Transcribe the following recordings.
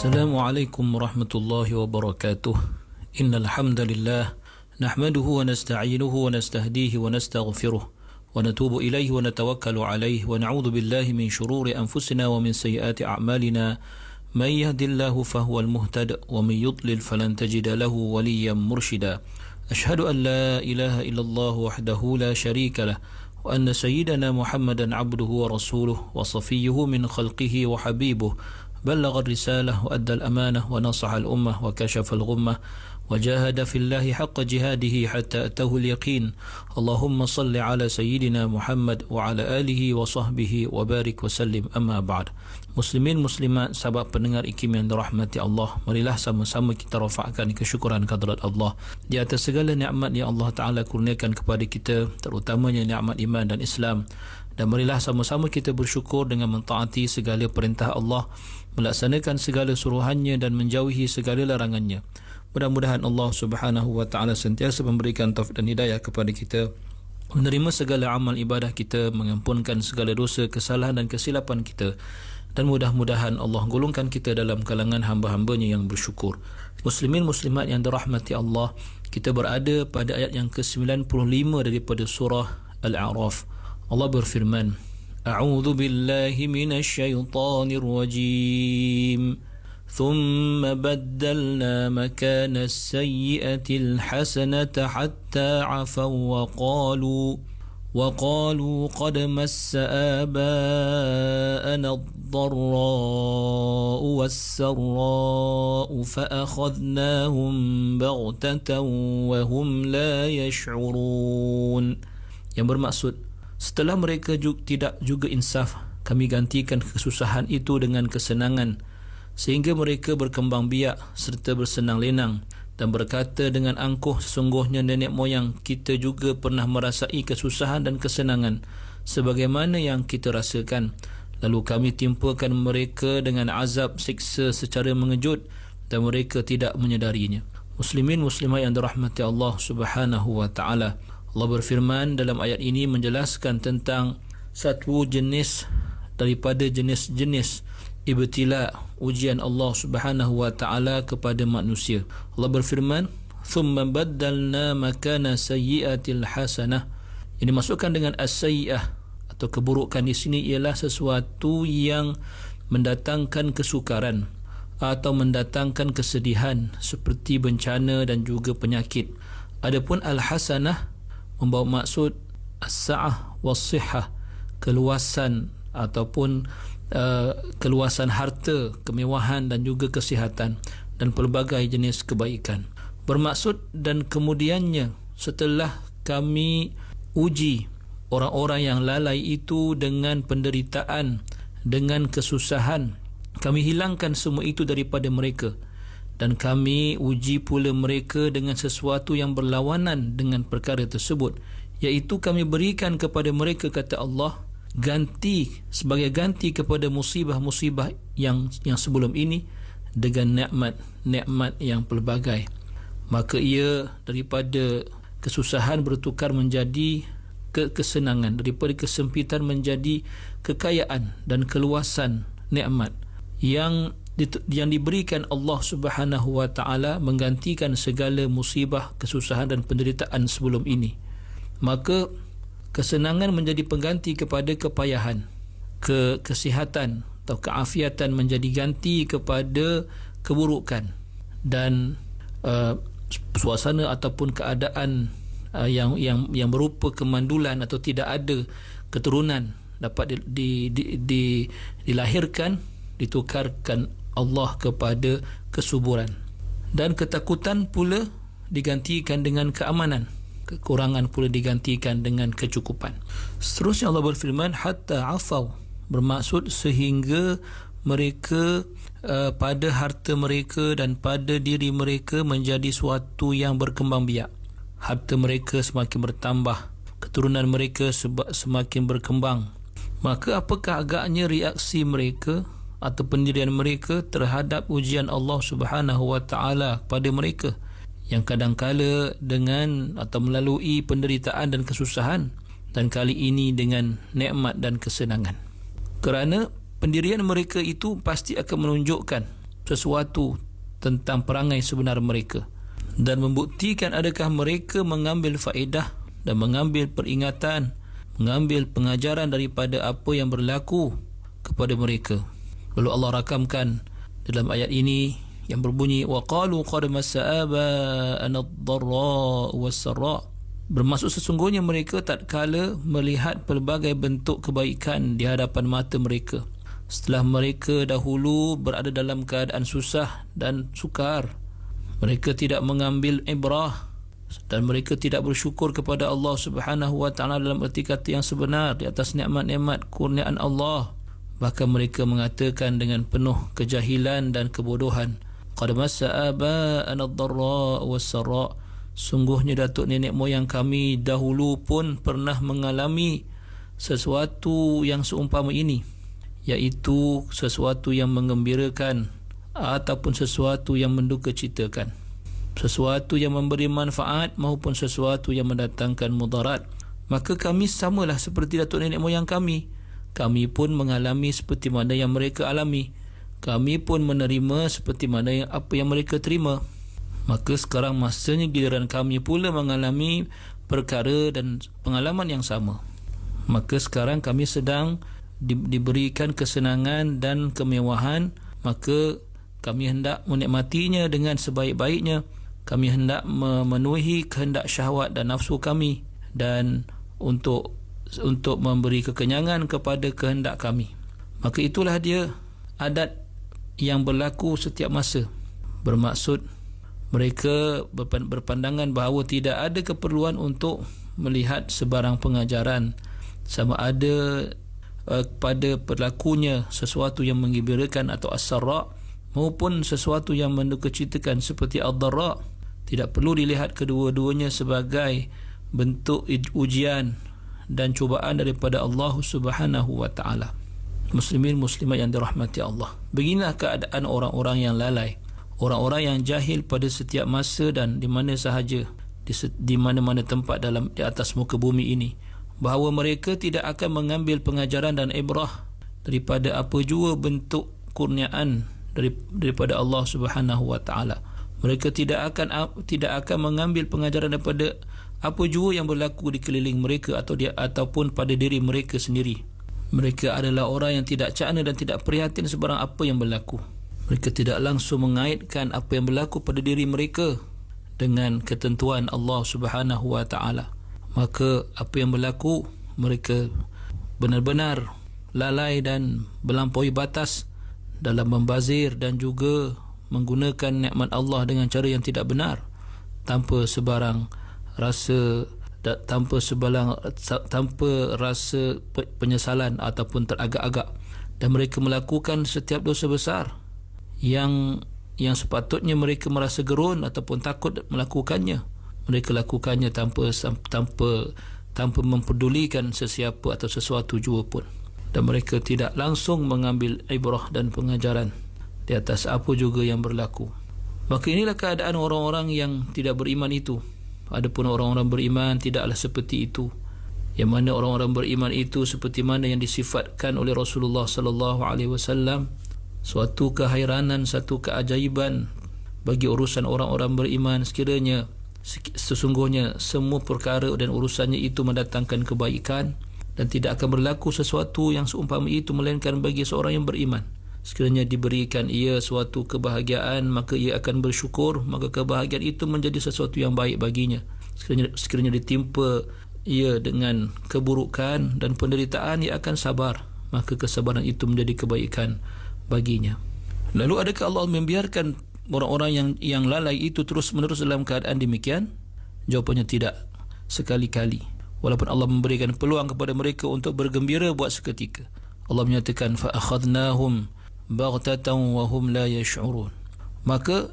Assalamualaikum warahmatullahi wabarakatuh. Innal hamdalillah nahmaduhu wa nasta'inuhu wa nastahdihi wa nastaghfiruh wa natubu ilaihi wa natawakkalu alaihi wa na'udzu billahi min shururi anfusina wa min sayyiati a'malina. Man yahdihillahu fahuwal muhtad wa man yudlil falan tajida lahu waliyyan murshida. Ashhadu an la ilaha illallah wahdahu la syarika lah wa anna sayyidana Muhammadan abduhu wa rasuluh wa safiyyuhu min khalqihi wa habibuh. بلغ الرسالة وأدى الأمانة ونصح الأمة وكشف الغمة وجاهد في الله حق جهاده حتى أتاه اليقين. اللهم صل على سيدنا محمد وعلى آله وصحبه وبارك وسلم. أما بعد. Muslimin muslimat, sahabat pendengar IKIM yang dirahmati Allah, marilah sama-sama kita rafa'kan kesyukuran kehadrat Allah di atas segala nikmat yang Allah Ta'ala kurniakan kepada kita, terutamanya nikmat iman dan Islam. Dan marilah sama-sama kita bersyukur dengan mentaati segala perintah Allah, melaksanakan segala suruhannya dan menjauhi segala larangannya. Mudah-mudahan Allah Subhanahu wa Ta'ala sentiasa memberikan taufik dan hidayah kepada kita, menerima segala amal ibadah kita, mengampunkan segala dosa, kesalahan dan kesilapan kita, dan mudah-mudahan Allah golongkan kita dalam kalangan hamba-hambanya yang bersyukur. Muslimin muslimat yang dirahmati Allah, kita berada pada ayat yang ke-95 daripada surah Al-A'raf. Allah berfirman, A'udzu billahi minasy syaithanir rajim. Thumma baddalna makana as-sayyi'ati al-hasanata hatta 'afaw wa qalu qad massa aba'ana ad-dharra'u was-sarra'u fa akhadnahum baghtatan wa hum la yash'urun. Yang bermaksud, setelah mereka tidak juga insaf, kami gantikan kesusahan itu dengan kesenangan, sehingga mereka berkembang biak serta bersenang lenang dan berkata dengan angkuh, sesungguhnya nenek moyang kita juga pernah merasai kesusahan dan kesenangan sebagaimana yang kita rasakan. Lalu kami timpakan mereka dengan azab siksa secara mengejut dan mereka tidak menyedarinya. Muslimin muslimat yang dirahmati Allah Subhanahu wa Ta'ala, Allah berfirman dalam ayat ini menjelaskan tentang satu jenis daripada jenis-jenis ibtila, ujian Allah Subhanahu wa Ta'ala kepada manusia. Allah berfirman, "Thumma baddalna makana sayyi'atil hasanah." Ini dimasukkan dengan as-sayyi'ah atau keburukan di sini ialah sesuatu yang mendatangkan kesukaran atau mendatangkan kesedihan seperti bencana dan juga penyakit. Adapun al-hasanah membawa maksud as-sa'ah was-sihah, keluasan ataupun keluasan harta, kemewahan dan juga kesihatan dan pelbagai jenis kebaikan. Bermaksud dan kemudiannya setelah kami uji orang-orang yang lalai itu dengan penderitaan, dengan kesusahan, kami hilangkan semua itu daripada mereka. Dan kami uji pula mereka dengan sesuatu yang berlawanan dengan perkara tersebut, iaitu kami berikan kepada mereka, kata Allah, sebagai ganti kepada musibah-musibah yang sebelum ini dengan nikmat yang pelbagai. Maka ia daripada kesusahan bertukar menjadi kesenangan, daripada kesempitan menjadi kekayaan dan keluasan nikmat yang diberikan Allah Subhanahu wa Ta'ala, menggantikan segala musibah, kesusahan dan penderitaan sebelum ini. Maka kesenangan menjadi pengganti kepada kepayahan, kesihatan atau keafiatan menjadi ganti kepada keburukan, dan suasana ataupun keadaan yang berupa kemandulan atau tidak ada keturunan dapat dilahirkan, ditukarkan Allah kepada kesuburan, dan ketakutan pula digantikan dengan keamanan, kekurangan pula digantikan dengan kecukupan. Seterusnya Allah berfirman, hatta afau, bermaksud sehingga mereka pada harta mereka dan pada diri mereka menjadi suatu yang berkembang biak. Harta mereka semakin bertambah, keturunan mereka semakin berkembang. Maka apakah agaknya reaksi mereka atau pendirian mereka terhadap ujian Allah Subhanahu wa Ta'ala pada mereka, yang kadangkala dengan atau melalui penderitaan dan kesusahan, dan kali ini dengan nikmat dan kesenangan. Kerana pendirian mereka itu pasti akan menunjukkan sesuatu tentang perangai sebenar mereka dan membuktikan adakah mereka mengambil faedah dan mengambil peringatan, mengambil pengajaran daripada apa yang berlaku kepada mereka. Lalu Allah rakamkan dalam ayat ini yang berbunyi waqalu qad massa aba'ana ad-dharra was-sarra, bermaksud sesungguhnya mereka tatkala melihat pelbagai bentuk kebaikan di hadapan mata mereka setelah mereka dahulu berada dalam keadaan susah dan sukar, mereka tidak mengambil ibrah dan mereka tidak bersyukur kepada Allah Subhanahu wa taala dalam erti kata yang sebenar di atas nikmat-nikmat kurniaan Allah. Bahkan mereka mengatakan dengan penuh kejahilan dan kebodohan, qad massa aba'ana ad-dharra was-sarra, sungguhnya datuk nenek moyang kami dahulu pun pernah mengalami sesuatu yang seumpama ini, iaitu sesuatu yang menggembirakan ataupun sesuatu yang mendukacitakan, sesuatu yang memberi manfaat maupun sesuatu yang mendatangkan mudarat. Maka kami samalah seperti datuk nenek moyang kami. Kami pun mengalami seperti mana yang mereka alami. Kami pun menerima seperti mana apa yang mereka terima. Maka sekarang masanya giliran kami pula mengalami perkara dan pengalaman yang sama. Maka sekarang kami sedang diberikan kesenangan dan kemewahan, maka kami hendak menikmatinya dengan sebaik-baiknya. Kami hendak memenuhi kehendak syahwat dan nafsu kami dan untuk memberi kekenyangan kepada kehendak kami. Maka itulah dia adat yang berlaku setiap masa. Bermaksud mereka berpandangan bahawa tidak ada keperluan untuk melihat sebarang pengajaran, sama ada pada berlakunya sesuatu yang menggembirakan atau as-sarra maupun sesuatu yang mendukacitakan seperti ad-dharra. Tidak perlu dilihat kedua-duanya sebagai bentuk ujian dan cubaan daripada Allah Subhanahu wa taala. Muslimin muslimat yang dirahmati Allah, beginilah keadaan orang-orang yang lalai, orang-orang yang jahil pada setiap masa dan di mana sahaja, di mana-mana tempat di atas muka bumi ini, bahawa mereka tidak akan mengambil pengajaran dan ibrah daripada apa jua bentuk kurniaan daripada Allah Subhanahu wa taala. Mereka tidak akan mengambil pengajaran daripada apa jua yang berlaku di keliling mereka ataupun pada diri mereka sendiri. Mereka adalah orang yang tidak cakna dan tidak prihatin sebarang apa yang berlaku. Mereka tidak langsung mengaitkan apa yang berlaku pada diri mereka dengan ketentuan Allah Subhanahu wa taala. Maka apa yang berlaku, mereka benar-benar lalai dan melampaui batas dalam membazir dan juga menggunakan nikmat Allah dengan cara yang tidak benar, tanpa sebarang rasa penyesalan ataupun teragak-agak. Dan mereka melakukan setiap dosa besar yang sepatutnya mereka merasa gerun ataupun takut melakukannya. Mereka lakukannya tanpa mempedulikan sesiapa atau sesuatu jua pun. Dan mereka tidak langsung mengambil ibrah dan pengajaran di atas apa juga yang berlaku. Maka inilah keadaan orang-orang yang tidak beriman itu. Adapun orang-orang beriman tidaklah seperti itu. Yang mana orang-orang beriman itu seperti mana yang disifatkan oleh Rasulullah sallallahu alaihi wasallam, suatu kehairanan, satu keajaiban bagi urusan orang-orang beriman sekiranya sesungguhnya semua perkara dan urusannya itu mendatangkan kebaikan dan tidak akan berlaku sesuatu yang seumpama itu melainkan bagi seorang yang beriman. Sekiranya diberikan ia suatu kebahagiaan, maka ia akan bersyukur, maka kebahagiaan itu menjadi sesuatu yang baik baginya. Sekiranya ditimpa ia dengan keburukan dan penderitaan, ia akan sabar, maka kesabaran itu menjadi kebaikan baginya. Lalu adakah Allah membiarkan orang-orang yang lalai itu terus-menerus dalam keadaan demikian? Jawapannya tidak, sekali-kali. Walaupun Allah memberikan peluang kepada mereka untuk bergembira buat seketika, Allah menyatakan fa akhadnahum baghtatan wa hum la yash'urun. Maka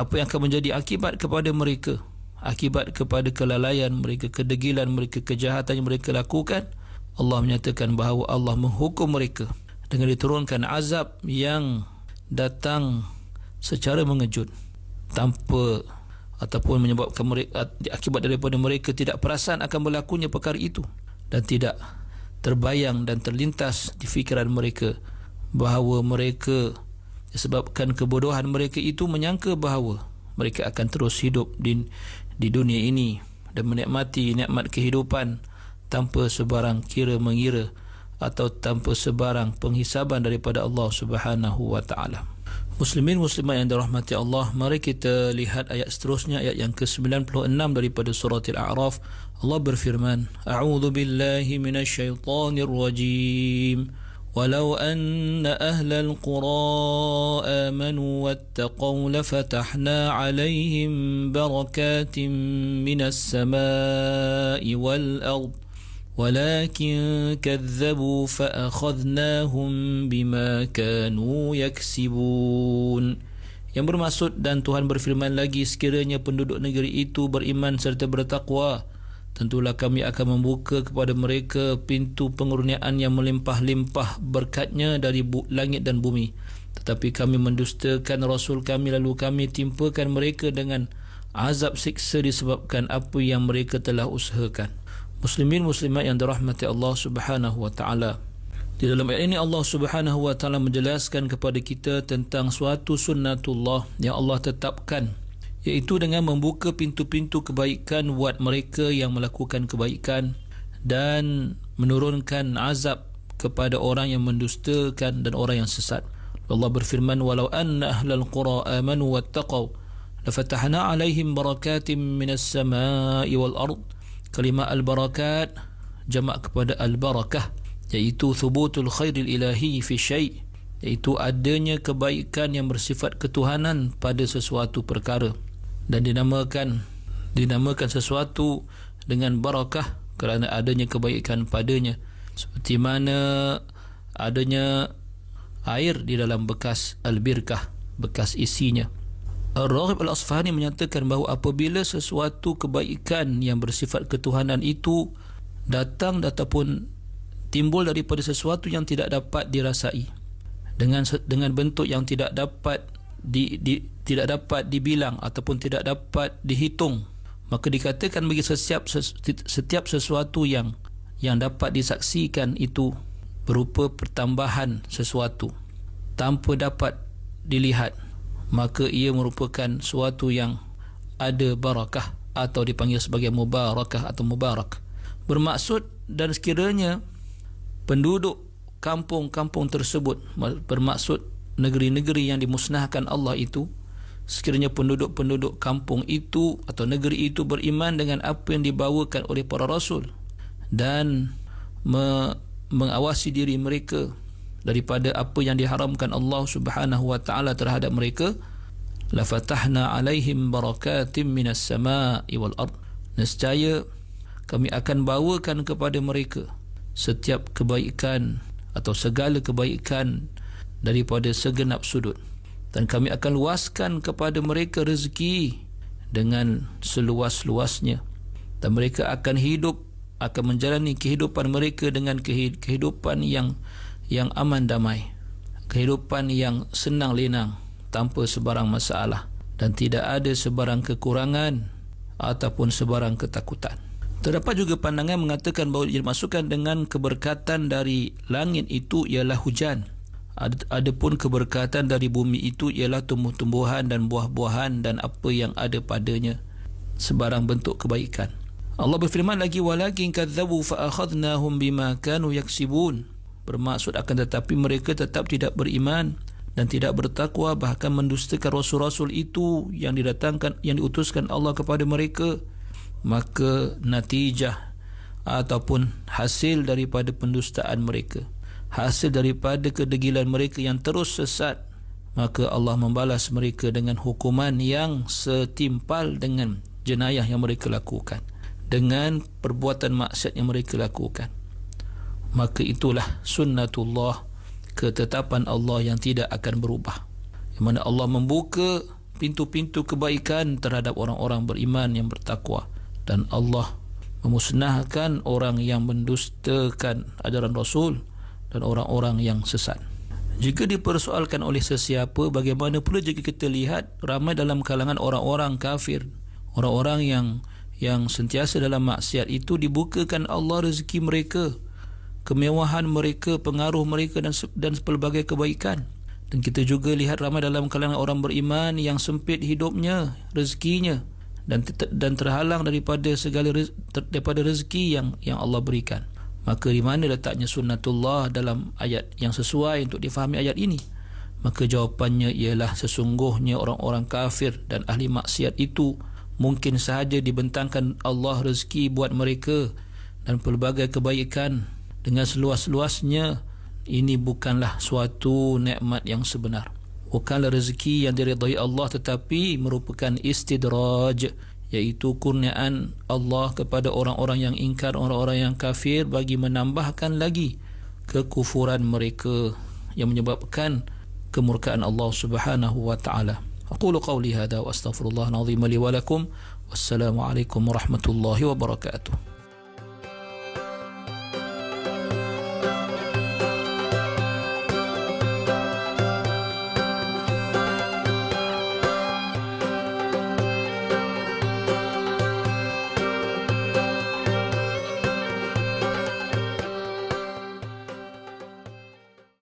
apa yang akan menjadi akibat kepada mereka, akibat kepada kelalaian mereka, kedegilan mereka, kejahatan yang mereka lakukan, Allah menyatakan bahawa Allah menghukum mereka dengan diturunkan azab yang datang secara mengejut tanpa ataupun menyebabkan mereka, akibat daripada mereka tidak perasan akan berlakunya perkara itu dan tidak terbayang dan terlintas di fikiran mereka bahawa mereka Disebabkan kebodohan mereka itu menyangka bahawa mereka akan terus hidup di dunia ini dan menikmati nikmat kehidupan tanpa sebarang kira mengira atau tanpa sebarang penghisaban daripada Allah Subhanahu wa taala. Muslimin muslimat yang dirahmati Allah, mari kita lihat ayat seterusnya, ayat yang ke-96 daripada surah Al-A'raf. Allah berfirman, A'udzu billahi minasyaitonir rajim. ولو أن أهل القرى آمنوا واتقوا لفتحنا عليهم بركات من السماء والأرض ولكن كذبوا فأخذناهم بما كانوا يكسبون. Yang bermaksud, dan Tuhan berfirman lagi, sekiranya penduduk negeri itu beriman serta bertakwa, tentulah kami akan membuka kepada mereka pintu pengurniaan yang melimpah-limpah berkatnya dari langit dan bumi. Tetapi kami mendustakan Rasul kami, lalu kami timpakan mereka dengan azab siksa disebabkan apa yang mereka telah usahakan. Muslimin muslimat yang dirahmati Allah Subhanahu wa taala, di dalam ayat ini Allah Subhanahu wa taala menjelaskan kepada kita tentang suatu sunnatullah yang Allah tetapkan, iaitu dengan membuka pintu-pintu kebaikan buat mereka yang melakukan kebaikan dan menurunkan azab kepada orang yang mendustakan dan orang yang sesat. Allah berfirman, walau anna ahlal qura amanu wattaqaw lafatahna alaihim barakatim minas samai wal ard. Kalimah al-barakat jamak kepada al-barakah, iaitu thubutul khairil ilahi fi syai', iaitu adanya kebaikan yang bersifat ketuhanan pada sesuatu perkara, dan dinamakan sesuatu dengan barakah kerana adanya kebaikan padanya, seperti mana adanya air di dalam bekas al-birkah, bekas isinya. Ar-Raghib Al-Asfahani menyatakan bahawa apabila sesuatu kebaikan yang bersifat ketuhanan itu datang ataupun timbul daripada sesuatu yang tidak dapat dirasai, dengan bentuk yang tidak dapat tidak dapat dibilang ataupun tidak dapat dihitung, maka dikatakan bagi setiap sesuatu yang dapat disaksikan itu berupa pertambahan sesuatu tanpa dapat dilihat, maka ia merupakan suatu yang ada barakah atau dipanggil sebagai mubarakah atau mubarak. Bermaksud, dan sekiranya penduduk kampung-kampung tersebut, bermaksud negeri-negeri yang dimusnahkan Allah itu, sekiranya penduduk-penduduk kampung itu atau negeri itu beriman dengan apa yang dibawakan oleh para rasul dan mengawasi diri mereka daripada apa yang diharamkan Allah Subhanahu wa taala terhadap mereka, la fatahna alaihim barakatim minas samai wal ard. Nescaya kami akan bawakan kepada mereka setiap kebaikan atau segala kebaikan daripada segenap sudut, dan kami akan luaskan kepada mereka rezeki dengan seluas-luasnya, dan mereka akan menjalani kehidupan mereka dengan kehidupan yang aman damai, kehidupan yang senang lenang tanpa sebarang masalah, dan tidak ada sebarang kekurangan ataupun sebarang ketakutan. Terdapat juga pandangan mengatakan bahawa dimaksudkan dengan keberkatan dari langit itu ialah hujan. Adapun keberkatan dari bumi itu ialah tumbuh-tumbuhan dan buah-buahan dan apa yang ada padanya, sebarang bentuk kebaikan. Allah berfirman lagi, walakin kadzabu fa akhadnahum bima kanu yaksibun. Bermaksud akan tetapi mereka tetap tidak beriman dan tidak bertakwa, bahkan mendustakan rasul-rasul itu yang diutuskan Allah kepada mereka. Maka natijah ataupun hasil daripada pendustaan mereka, hasil daripada kedegilan mereka yang terus sesat, maka Allah membalas mereka dengan hukuman yang setimpal dengan jenayah yang mereka lakukan, dengan perbuatan maksiat yang mereka lakukan. Maka itulah sunnatullah, ketetapan Allah yang tidak akan berubah, di mana Allah membuka pintu-pintu kebaikan terhadap orang-orang beriman yang bertakwa, dan Allah memusnahkan orang yang mendustakan ajaran Rasul dan orang-orang yang sesat. Jika dipersoalkan oleh sesiapa, bagaimana pula jika kita lihat ramai dalam kalangan orang-orang kafir, orang-orang yang sentiasa dalam maksiat itu, dibukakan Allah rezeki mereka, kemewahan mereka, pengaruh mereka dan pelbagai kebaikan, Dan kita juga lihat ramai dalam kalangan orang beriman yang sempit hidupnya, rezekinya, dan terhalang daripada segala daripada rezeki yang Allah berikan. Maka di mana letaknya sunnatullah dalam ayat yang sesuai untuk difahami ayat ini? Maka jawapannya ialah sesungguhnya orang-orang kafir dan ahli maksiat itu mungkin sahaja dibentangkan Allah rezeki buat mereka dan pelbagai kebaikan dengan seluas-luasnya. Ini bukanlah suatu nikmat yang sebenar, bukanlah rezeki yang diridai Allah, tetapi merupakan istidraj, iaitu kurniaan Allah kepada orang-orang yang ingkar, orang-orang yang kafir, bagi menambahkan lagi kekufuran mereka yang menyebabkan kemurkaan Allah Subhanahu wa taala. Aqulu qawli hadha wa astaghfirullah al-azim li wa lakum. Wassalamu alaikum warahmatullahi wabarakatuh.